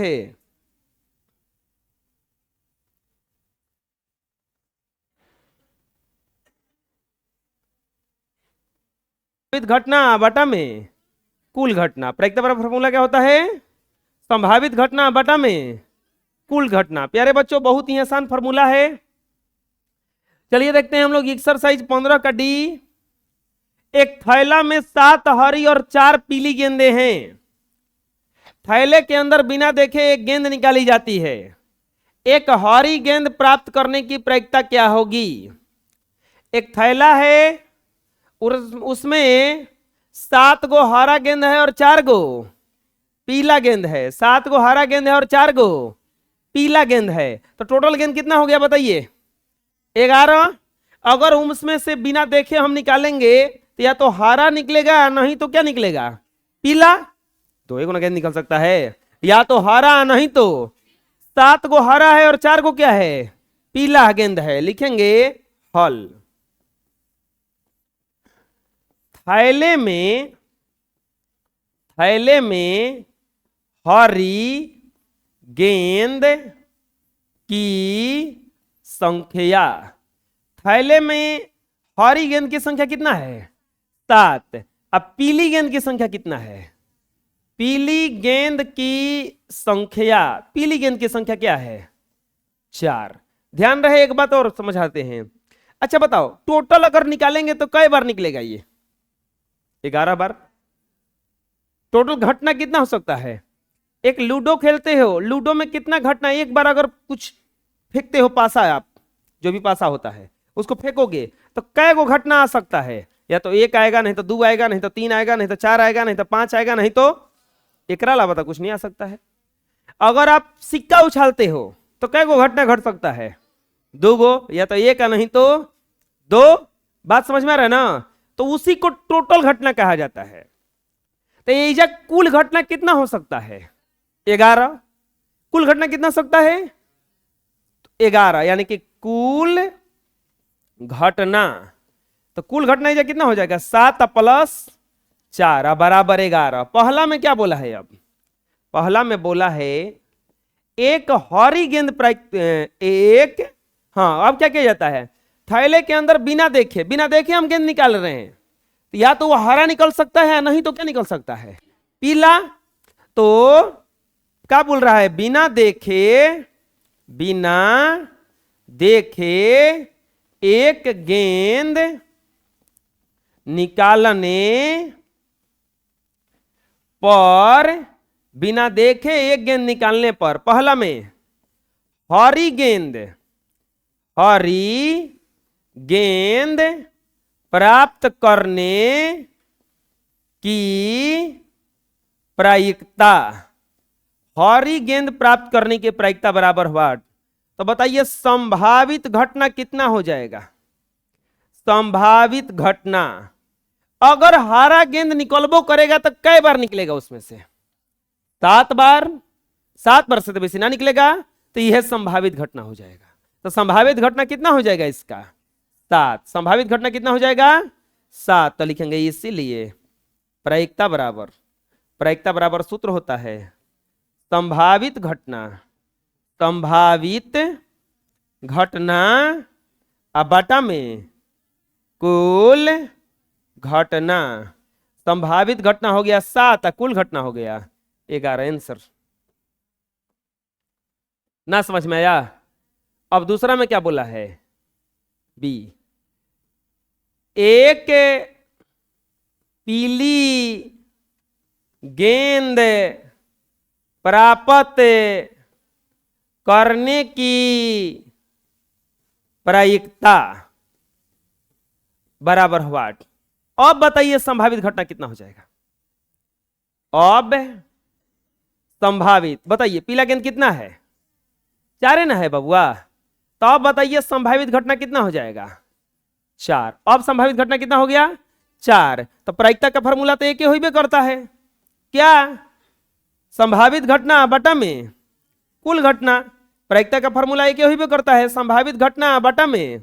है। घटना बटा में कुल घटना। प्रायिकता बराबर फॉर्मूला क्या होता है? संभावित घटना बटा में कुल घटना। प्यारे बच्चों बहुत ही आसान फॉर्मूला है। चलिए देखते हैं हम लोग एक्सरसाइज 15 का डी। एक थैला में 7 हरी और 4 पीली गेंदें हैं। थैले के अंदर बिना देखे एक गेंद निकाली जाती है। एक हरी गेंद प्राप्त करने की प्रायिकता क्या होगी? एक थैला है और उसमें 7 गो हरा गेंद है और 4 गो पीला गेंद है। 7 गो हरा गेंद है और 4 गो पीला गेंद है, तो टोटल गेंद कितना हो गया बताइए? 11। अगर उसमें से बिना देखे हम निकालेंगे तो या तो हरा निकलेगा नहीं तो क्या निकलेगा? पीला। तो एक गेंद निकल सकता है, या तो हरा नहीं तो 7 गो हरा है और 4 गो क्या है? पीला गेंद है। लिखेंगे हल। थैले में हरी गेंद की संख्या। थैले में हरी गेंद की संख्या कितना है? 7। अब पीली गेंद की संख्या कितना है? पीली गेंद की संख्या, पीली गेंद की संख्या क्या है? 4। ध्यान रहे एक बात और समझाते हैं। अच्छा बताओ, टोटल अगर निकालेंगे तो कई बार निकलेगा? ये 11 बार। टोटल घटना कितना हो सकता है? एक लूडो खेलते हो, लूडो में कितना घटना? एक बार अगर कुछ फेंकते हो पासा, आप जो भी पासा होता है उसको फेंकोगे तो कै गो घटना आ सकता है? या तो 1 आएगा, नहीं तो 2 आएगा, नहीं तो 3 आएगा, नहीं तो 4 आएगा, नहीं तो 5 आएगा, नहीं तो एकरा अलावा तो कुछ नहीं आ सकता है। अगर आप सिक्का उछालते हो तो कै गो घटना घट सकता है? 2 गो, या तो 1 नहीं तो 2। बात समझ में आ रहा है ना? तो उसी को टोटल घटना कहा जाता है। तो ये कुल घटना कितना हो सकता है? 11। कुल घटना कितना हो सकता है? 11, यानी कि कुल घटना। तो कुल घटना ये कितना हो जाएगा? 7 प्लस 4 बराबर 11। पहला में क्या बोला है? अब पहला में बोला है एक हरी गेंद एक। हाँ, अब क्या किया जाता है? थैले के अंदर बिना देखे हम गेंद निकाल रहे हैं, तो या तो वो हरा निकल सकता है, नहीं तो क्या निकल सकता है? पीला। तो क्या बोल रहा है? बिना देखे एक गेंद निकालने पर, बिना देखे एक गेंद निकालने पर, पहला में हरी गेंद प्राप्त करने की प्रायिकता। हरी गेंद प्राप्त करने की प्रायिकता बराबर हुआ। तो बताइए संभावित घटना कितना हो जाएगा? संभावित घटना अगर हरा गेंद निकलबो करेगा तो कई बार निकलेगा? उसमें से 7 बार। 7 बार से तो बेसी ना निकलेगा, तो यह संभावित घटना हो जाएगा। तो संभावित घटना कितना हो जाएगा इसका? 7। संभावित घटना कितना हो जाएगा? 7। तो लिखेंगे इसीलिए प्रायिकता बराबर सूत्र होता है संभावित घटना बटा में कुल घटना। संभावित घटना हो गया 7, कुल घटना हो गया 11। आंसर ना समझ में आया? अब दूसरा में क्या बोला है? बी। एक पीली गेंद प्राप्त करने की प्रायिकता बराबर हुआ। अब बताइए संभावित घटना कितना हो जाएगा? अब संभावित बताइए, पीला गेंद कितना है? 4 है ना है बबुआ? तो अब बताइए संभावित घटना कितना हो जाएगा? 4। अब संभावित घटना कितना हो गया? 4। तो प्रायिकता का फॉर्मूला तो एक ही होइबे करता है। क्या? संभावित घटना बटा में कुल घटना। प्रायिकता का फॉर्मूला एक ही होइबे करता है, संभावित घटना बटा में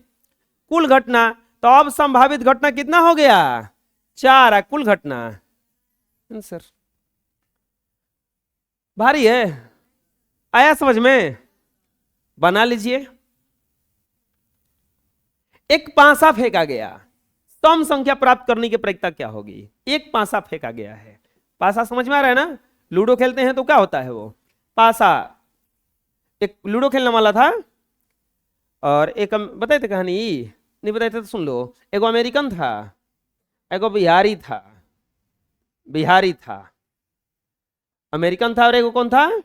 कुल घटना। तो अब संभावित घटना कितना हो गया? 4। कुल घटना आंसर। भारी है? आया समझ में? बना लीजिए। एक पासा फेंका गया, सम संख्या प्राप्त करने की प्रक्रिया क्या होगी? एक पासा फेंका गया है, पासा समझ में आ रहा है ना? लूडो खेलते हैं तो क्या होता है वो पासा। एक लूडो खेलने वाला था और एक बताए थे कहानी, नहीं बताए थे तो सुन लो। एक अमेरिकन था, एक बिहारी था, बिहारी था, अमेरिकन था, और एक कौन था?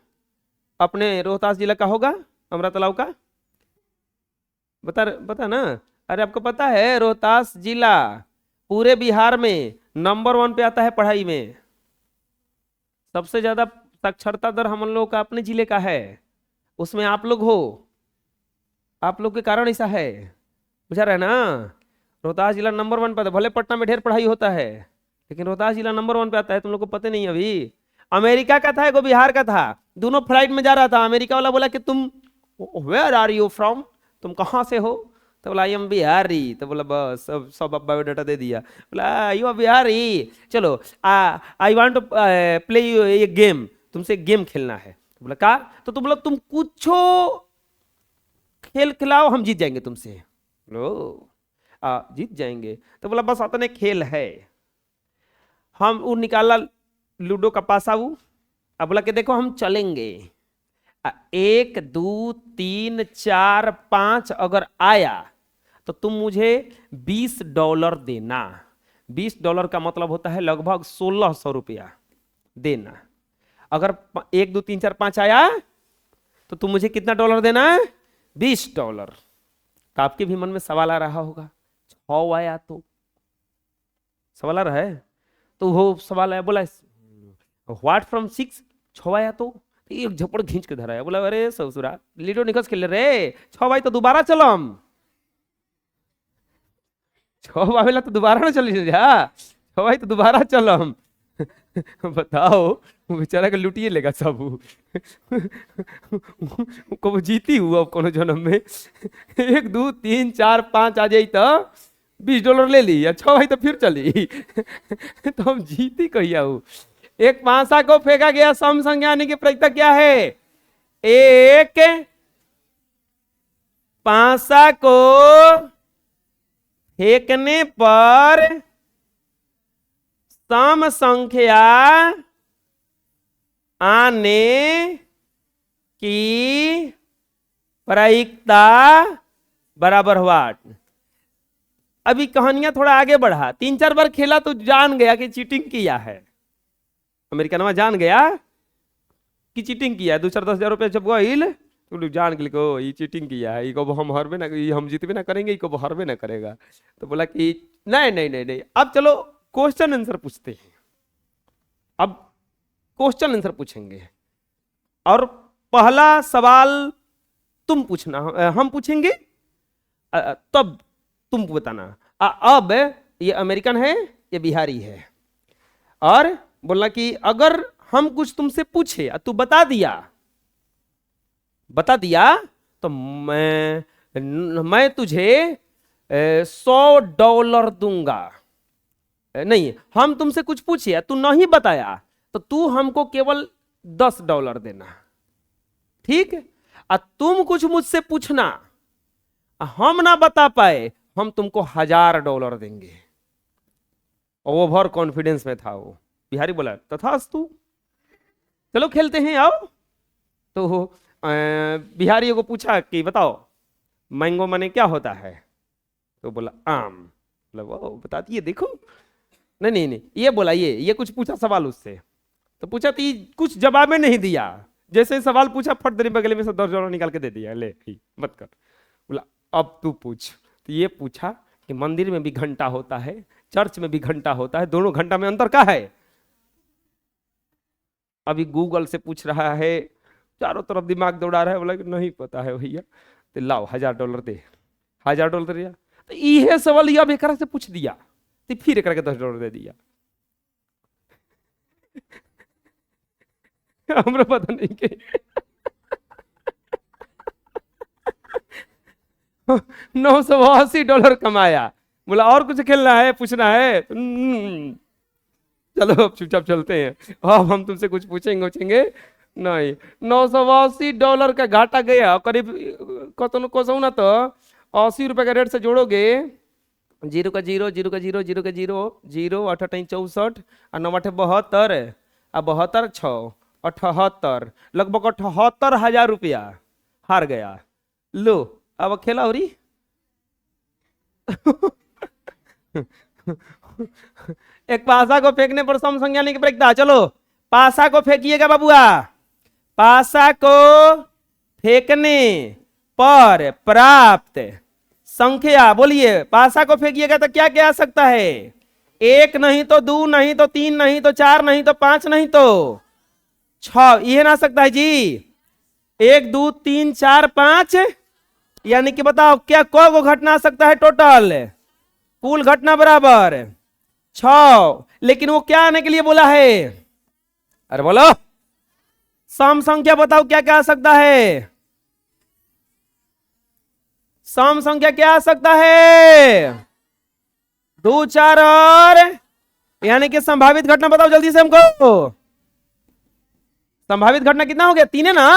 अपने रोहतास जिला का होगा, अमरा तालाब का, बता बता ना। अरे आपको पता है रोहतास जिला पूरे बिहार में नंबर 1 पे आता है पढ़ाई में। सबसे ज्यादा साक्षरता दर हम लोग का अपने जिले का है, उसमें आप लोग हो, आप लोग के कारण ऐसा है, बुझा रहे ना? रोहतास जिला नंबर 1 पे आता है। भले पटना में ढेर पढ़ाई होता है लेकिन रोहतास जिला नंबर 1 पे आता है, तुम लोग को पता नहीं अभी। अमेरिका का था, एगो बिहार का था, दोनों फ्लाइट में जा रहा था। अमेरिका वाला बोला कि तुम वेयर आर यू फ्रॉम, तुम कहाँ से हो? तो बोला आई एम बिहारी। तो बोला बस सब सब बायोडाटा दे दिया। बोला यू आर बिहारी, चलो आई वांट टू प्ले ये गेम, तुमसे गेम खेलना है। तो बोला का? तो तुम बोला तुम कुछ खेल खिलाओ, हम जीत जाएंगे तुमसे। लो जीत जाएंगे? तो बोला बस अपने खेल है। हम वो निकाला लूडो का पासा वो, अब बोला कि देखो हम चलेंगे, 1 2 3 4 5 अगर आया तो तुम मुझे $20 देना। $20 का मतलब होता है लगभग 1600 रुपया देना। अगर 1 2 3 4 5 आया तो तुम मुझे कितना डॉलर देना है? $20। तो आपके भी मन में सवाल आ रहा होगा, 6 आया तो सवाल आ रहा है? तो वो सवाल आया, बोला व्हाट फ्रॉम 6, 6 आया तो एक झपड़ खींच के धरा है। बोला अरे ससुरा लीडो निकस खेल रे, 6 भाई तो दोबारा चलो, हम 6 वाला तो दोबारा ना चली जा, 6 भाई तो दोबारा चलो हम। बताओ वो बेचारा के लुटिए लेगा सब, को जीती हुआ अब कोनो जन्म में 1 2 3 4 5 आ जाई तो $20 ले ली, या 6 भाई तो फिर चली। तो हम जीती कहिया हूँ। एक पासा को फेंका गया, सम संख्या आने की प्रक्रिया क्या है? एक पासा को फेंकने पर सम संख्या आने की प्रायिकता बराबर हुआ। अभी कहानियां थोड़ा आगे बढ़ा, 3 4 बार खेला तो जान गया कि चीटिंग किया है। अमेरिकनवा जान गया कि चीटिंग किया है। 2-4-10 हजार रुपया जब गईल तो जान के को ये चीटिंग किया है, को हम हरबे ना, हम जीतबे ना करेंगे, को हरबे ना करेगा। तो बोला कि नहीं नहीं नहीं नहीं, अब चलो क्वेश्चन आंसर पूछते हैं। अब क्वेश्चन आंसर पूछेंगे और पहला सवाल तुम पूछना, हम पूछेंगे तब तुम बताना। अब ये अमेरिकन है, ये बिहारी है, और बोलना कि अगर हम कुछ तुमसे पूछे तू बता दिया तो मैं तुझे $100 दूंगा। नहीं, हम तुमसे कुछ पूछे तू नहीं बताया तो तू हमको केवल $10 देना, ठीक? तुम कुछ मुझसे पूछना, हम ना बता पाए हम तुमको $1000 देंगे। ओवर कॉन्फिडेंस में था वो। बिहारी बोला तथास्तु, चलो खेलते हैं आओ। तो बिहारी को पूछा कि बताओ मैंगो माने क्या होता है? तो बोला आम। बोला वो बता दिए, देखो। नहीं नहीं नहीं, ये बोला ये कुछ पूछा सवाल उससे, तो पूछा तो कुछ जवाब में नहीं दिया। जैसे सवाल पूछा फट देने बगले में से $10 निकाल के दे दिया, ले मत कर। बोला अब तू पूछ। तो ये पूछा कि मंदिर में भी घंटा होता है, चर्च में भी घंटा होता है, दोनों घंटा में अंतर क्या है? अभी गूगल से पूछ रहा है, चारों तरफ दिमाग दौड़ा रहा है। बोला कि नहीं पता है भैया। तो लाओ $1000 दे, $1000 दिया। तो ये सवाल यह बेकार से पूछ दिया, तो फिर एक करके $10 दे दिया। हमरा पता नहीं के $980 कमाया। बोला और कुछ खेलना है, पूछना है? चलो अब चुपचाप चलते हैं, अब हम तुमसे कुछ पूछेंगे। नहीं, $980 का घाटा गया, करीब कसो ना तो 80 रुपए का रेट से जोड़ोगे, जीरो का जीरो, जीरो का जीरो, जीरो का जीरो, जीरो, 8×8 = 64, और 9×8 = 72, और 72 6 78, लगभग 78,000 रुपया हार गया। लो, अब खेला हो रही। एक पासा को फेंकने पर सम संख्या नहीं फेंकता। चलो पासा को फेंकिएगा बाबुआ। पासा को फेंकने पर प्राप्त संख्या, बोलिए पासा को फेंकिएगा तो क्या क्या आ सकता है? 1 नहीं तो 2 नहीं तो 3 नहीं तो 4 नहीं तो 5 नहीं तो 6, ये ना सकता है जी। 1 2 3 4 5, यानी कि बताओ क्या को घटना आ सकता है टोटल? कुल घटना बराबर 6। लेकिन वो क्या आने के लिए बोला है? अरे बोलो, सम संख्या बताओ क्या क्या आ सकता है? सम संख्या क्या आ सकता है? 2 4 और, यानी कि संभावित घटना बताओ जल्दी से हमको। संभावित घटना कितना हो गया? 3 है ना?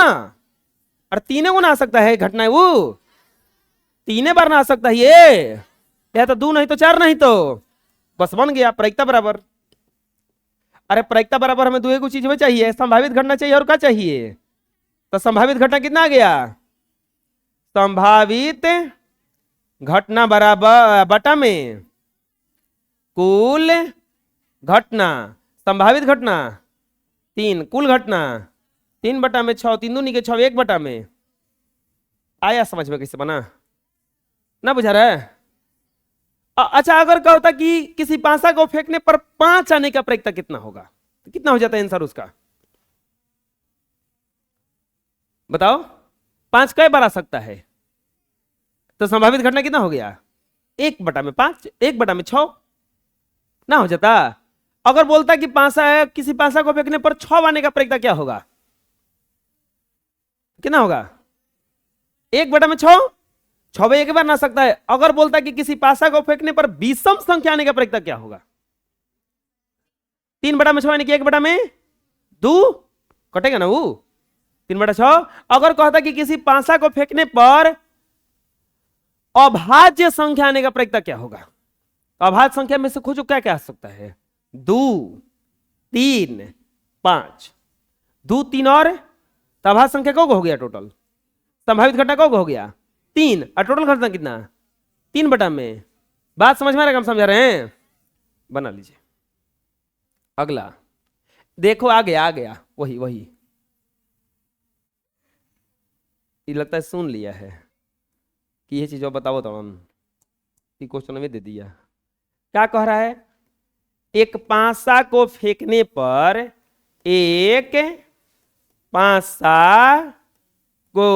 और 3 गुना आ सकता है घटना, वो 3 बार ना आ सकता है ये, या तो 2 नहीं तो 4 नहीं तो, बस बन गया प्रायिकता बराबर। अरे प्रायिकता बराबर हमें दो चीज में चाहिए, संभावित घटना चाहिए और क्या चाहिए? तो संभावित घटना कितना आ गया? संभावित घटना बराबर बटा में कुल घटना। संभावित घटना 3, कुल घटना 3/6, 3 दूनी के 6, 1/में। आया समझ में कैसे बना? ना बुझा रहा है? अच्छा, अगर क्या होता कि किसी पासा को फेंकने पर 5 आने का प्रायिकता कितना होगा, तो कितना हो जाता है आंसर उसका? बताओ, 5 कई बार आ सकता है? तो संभावित घटना कितना हो गया? 1/5, 1/6 ना हो जाता? अगर बोलता कि पासा है, किसी पासा को फेंकने पर 6 आने का प्रायिकता क्या होगा? कितना होगा? 1/6, 6 एक बार ना सकता है। अगर बोलता कि किसी पासा को फेंकने पर विषम संख्या आने का प्रायिकता क्या होगा? 3/6 यानी कि 1/2 कटेगा ना वो, 3/6। अगर कहता कि किसी पासा को फेंकने पर अभाज्य संख्या आने का प्रायिकता क्या होगा? अभाज्य संख्या में से खोजो क्या क्या आ सकता है? 2 3 5, 2 3 और, तो अभाज्य संख्या को हो गया टोटल? संभावित घटना को हो गया 3, और टोटल घटना कितना? 3/में। बात समझ में आ रहा है? हम समझा रहे हैं? बना लीजिए। अगला देखो, आ गया वही वही, ये लगता है सुन लिया है कि ये चीज बताओ तो हम क्वेश्चन में दे दिया। क्या कह रहा है? एक पासा को फेंकने पर, एक पासा को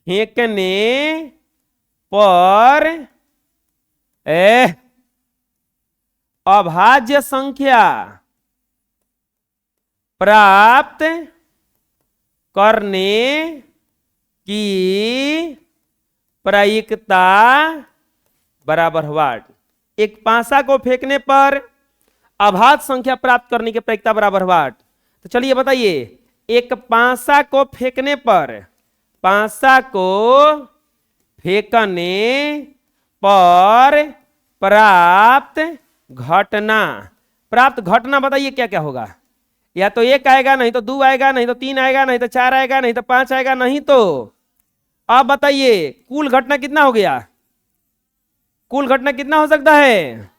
फेंकने पर अभाज्य संख्या प्राप्त करने की प्रायिकता बराबर व्हाट? एक पासा को फेंकने पर अभाज्य संख्या प्राप्त करने की प्रायिकता बराबर व्हाट? तो चलिए बताइए, एक पासा को फेंकने पर, पासा को फेंकने पर प्राप्त घटना, प्राप्त घटना बताइए क्या क्या होगा? या तो 1 आएगा, नहीं तो 2 आएगा, नहीं तो 3 आएगा, नहीं तो 4 आएगा, नहीं तो 5 आएगा, नहीं तो, अब बताइए कुल घटना कितना हो गया? कुल घटना कितना हो सकता है?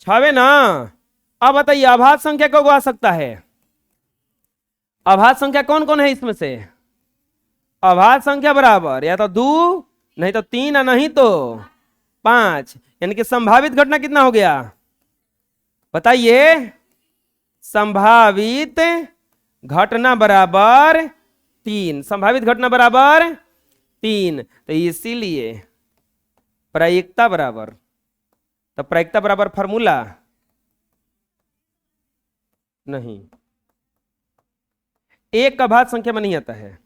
6 ना? अब बताइए अभाज्य संख्या को आ सकता है? अभाज्य संख्या कौन कौन है इसमें से? अभाज्य संख्या बराबर या तो 2 नहीं तो 3 नहीं तो 5, यानी कि संभावित घटना कितना हो गया? बताइए, संभावित घटना बराबर 3, संभावित घटना बराबर 3। तो इसीलिए प्रायिकता बराबर, तो प्रायिकता बराबर फार्मूला नहीं, एक का भाज्य संख्या में नहीं आता है,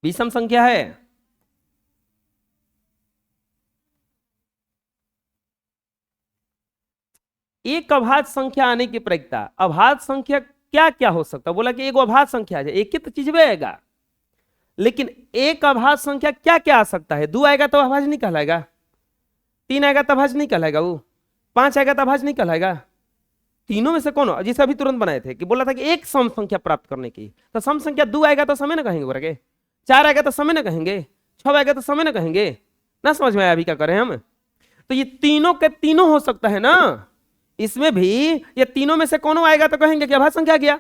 विषम संख्या है। एक अभाज्य संख्या आने की प्रायिकता, अभाज्य संख्या क्या क्या हो सकता है? बोला कि एक अभाज्य संख्या है, एक ही तो चीज में आएगा, लेकिन एक अभाज्य संख्या क्या क्या आ सकता है? 2 आएगा तो अभाज्य नहीं कहलाएगा, 3 आएगा तो अभाज्य नहीं कहलाएगा, वो 5 आएगा तो अभाज्य नहीं कहलाएगा। तीनों में से कौन? जिसे अभी तुरंत बनाए थे कि बोला था कि एक सम संख्या प्राप्त करने की, तो सम संख्या 2 आएगा तो समय ना कहेंगे बोल, 4 आएगा तो समय ना कहेंगे, 6 आएगा तो समय ना कहेंगे ना। समझ में आया अभी क्या करें हम? तो ये तीनों के तीनों हो सकता है ना, इसमें भी ये तीनों में से कौन आएगा तो कहेंगे कि अभाज्य संख्या गया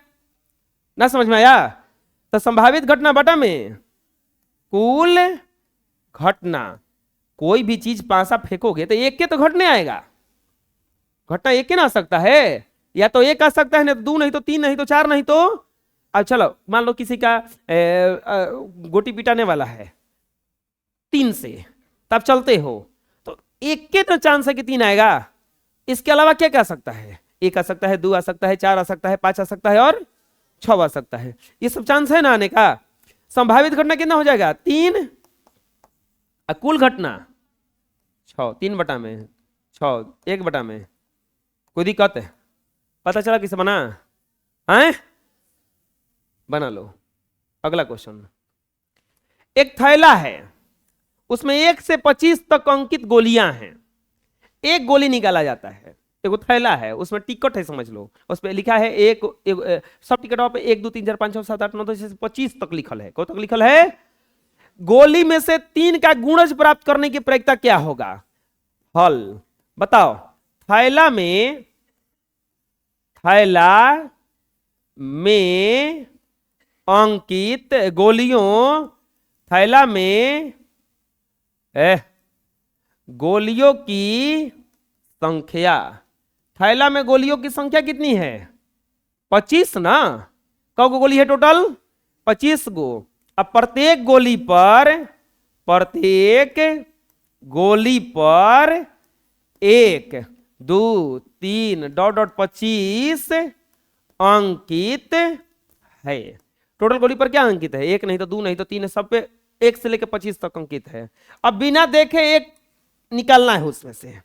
ना। समझ में आया? तो संभावित घटना बटा में कुल घटना, कोई भी चीज पासा फेंकोगे तो एक के तो घटने आएगा, घटना एक के ना आ सकता है, या तो एक आ सकता है, नहीं तो 2, नहीं तो 3, नहीं तो 4, नहीं तो अब चलो मान लो किसी का गोटी पिटाने वाला है 3 से, तब चलते हो तो एक के तो चांस है कि 3 आएगा। इसके अलावा क्या क्या आ सकता है? 1 आ सकता है, 2 आ सकता है, 4 आ सकता है, 5 आ सकता है और 6 आ सकता है। ये सब चांस है ना आने का। संभावित घटना कितना हो जाएगा? 3, कुल घटना 6, 3 बटा में 6, 1 बटा में। कोई दिक्कत है? पता चला किसे बना है? बना लो। अगला क्वेश्चन, एक थैला है, उसमें 1 से 25 तक अंकित गोलियां हैं, एक गोली निकाला जाता है। एक थैला है, उसमें टिकट है, समझ लो, उस पर लिखा है सब टिकटों पे 1 2 3 4 5 6 7 8 9 10 25 तक लिखल है। कौन तक लिखल है? गोली में से 3 का गुणज प्राप्त करने की प्रक्रिया क्या होगा? हल बताओ। थैला में अंकित गोलियों, थैला में गोलियों की संख्या, थैला में गोलियों की संख्या कितनी है? 25 ना। कौ गो गोली है टोटल? 25 गो। अब प्रत्येक गोली पर 1 2 3 डॉट डॉट 25 अंकित है। टोटल गोली पर क्या अंकित है? 1 नहीं तो 2 नहीं तो 3, सब पे 1 से लेकर 25 तक अंकित है। अब बिना देखे एक निकालना है उसमें से।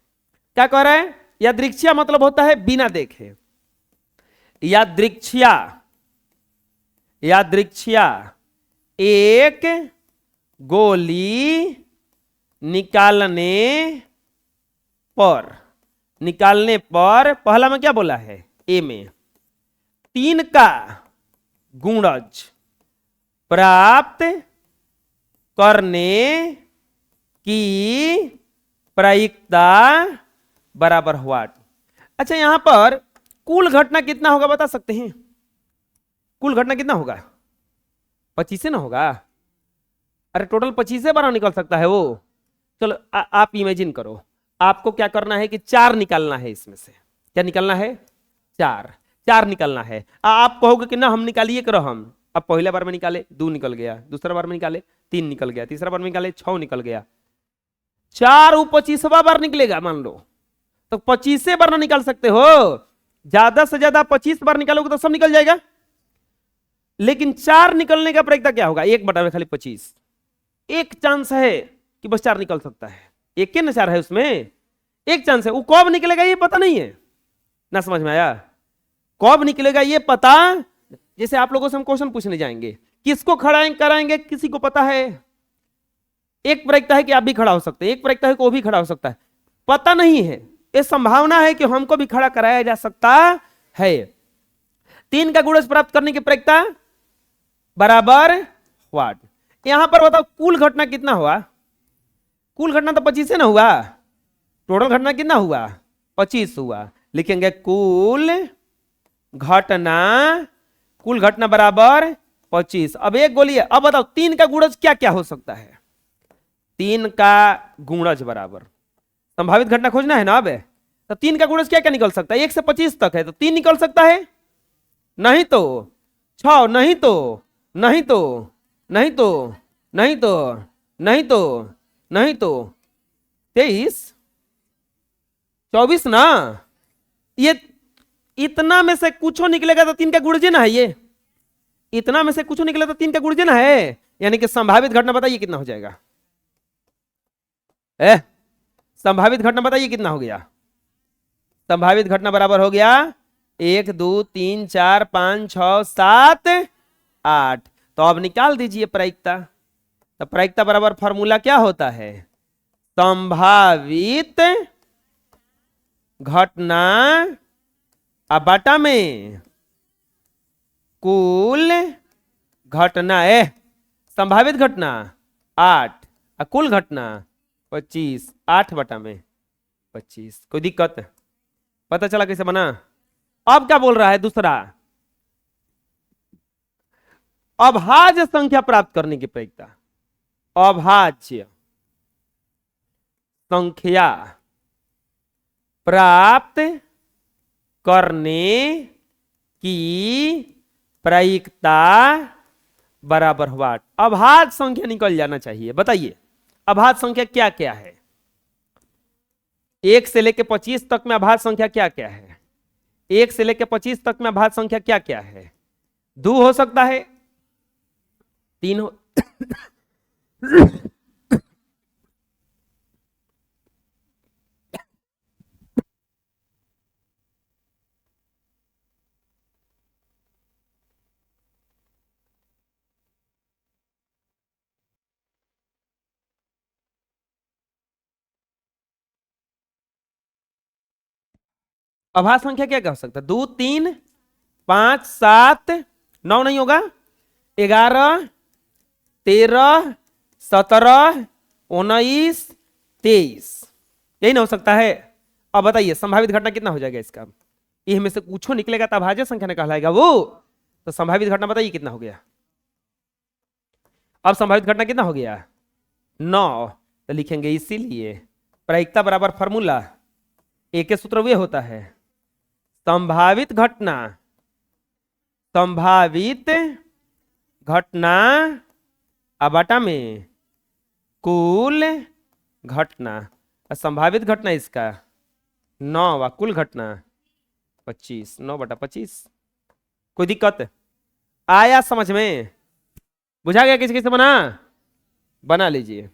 क्या कह रहा है? यादृच्छिया मतलब होता है बिना देखे। यादृच्छिया एक गोली निकालने पर पहला में क्या बोला है? ए में 3 का गुणज प्राप्त करने की प्रायिकता बराबर हुआ। अच्छा, यहां पर कुल घटना कितना होगा बता सकते हैं? कुल घटना कितना होगा? 25 से ना होगा? अरे टोटल 25 से बारह निकल सकता है वो। चलो आप इमेजिन करो, आपको क्या करना है कि 4 निकालना है इसमें से। क्या निकालना है? 4 निकालना है। आप कहोगे कि ना हम निकालिए करो हम। अब पहले बार में निकाले 2 निकल गया, दूसरा बार में निकाले 3 निकल गया, तीसरा बार में निकाले 6 निकल गया। 4 25वां बार निकलेगा मान लो, तो 25 बार ना निकाल सकते हो। ज्यादा से ज्यादा 25 बार निकालोगे तो सब निकल जाएगा, लेकिन 4 निकलने का प्रक्रिया क्या होगा? 1 बटा में खाली 25। एक चांस है कि बस 4 निकल सकता है, एक के ना 4 है उसमें, एक चांस है। वो कब निकलेगा ये पता नहीं है ना। समझ में आया? कब निकलेगा ये पता, जैसे आप लोगों से हम क्वेश्चन पूछने जाएंगे, किसको खड़ा कराएंगे किसी को पता है? एक प्रक्रिया है कि आप भी खड़ा हो सकते हैं, एक प्रक्रिया है कि वो भी खड़ा हो सकता है, पता नहीं है। ये संभावना है कि हमको भी खड़ा कराया जा सकता है। 3 का गुणज प्राप्त करने की प्रक्रिया बराबर व्हाट। यहां पर बताओ कुल घटना कितना हुआ? कुल घटना तो 25 से ना हुआ, टोटल घटना कितना हुआ? 25 हुआ। लिखेंगे कुल घटना बराबर 25। अब एक गोली है। अब बताओ 3 का गुणज क्या क्या हो सकता है? 3 का गुणज बराबर संभावित घटना खोजना है ना। अब तो 3 का गुणज क्या क्या निकल सकता है? 1 से 25 तक है तो 3 निकल सकता है, नहीं तो 6, नहीं तो 23 24 ना। ये इतना में से कुछ निकलेगा तो 3 का गुणज ना है। ये इतना में से कुछ निकले तो 3 का गुणज ना है, यानी कि संभावित घटना बताइए कितना हो जाएगा? संभावित घटना बताइए कितना हो गया? संभावित घटना बराबर हो गया 1 2 3 4 5 6 7 8। तो अब निकाल दीजिए प्रायिकता। तो प्रायिकता बराबर फॉर्मूला क्या होता है? संभावित घटना अब बटा में कुल घटना है। संभावित घटना 8 और कुल घटना 25। 8 बटा में 25। कोई दिक्कत? पता चला कैसे बना? अब क्या बोल रहा है दूसरा? अभाज्य संख्या प्राप्त करने की प्रायिकता। अभाज्य संख्या प्राप्त करने की प्रायिकता बराबर हुआ। अभाज्य संख्या निकल जाना चाहिए। बताइए अभाज्य संख्या क्या क्या है? 1 से लेकर 25 तक में अभाज्य संख्या क्या क्या है? 1 से लेकर 25 तक में अभाज्य संख्या क्या क्या है? 2 हो सकता है, 3 हो अभाज्य संख्या क्या क्या हो सकता है? 2 3 5 7 9 नहीं होगा, 11 13 17 19 23, यही ना हो सकता है। अब बताइए संभावित घटना कितना हो जाएगा इसका? ये में से कुछ निकलेगा तो अभाज्य संख्या ने कहलाएगा वो। तो संभावित घटना बताइए कितना हो गया? अब संभावित घटना कितना हो गया? 9। तो लिखेंगे इसीलिए प्रायिकता बराबर फॉर्मूला एक के सूत्र वे होता है संभावित घटना अब बटा में कुल घटना। संभावित घटना इसका 9 व कुल घटना 25। 9 बटा 25। कोई दिक्कत आया समझ में? बुझा गया? किसी किसी बना लीजिए।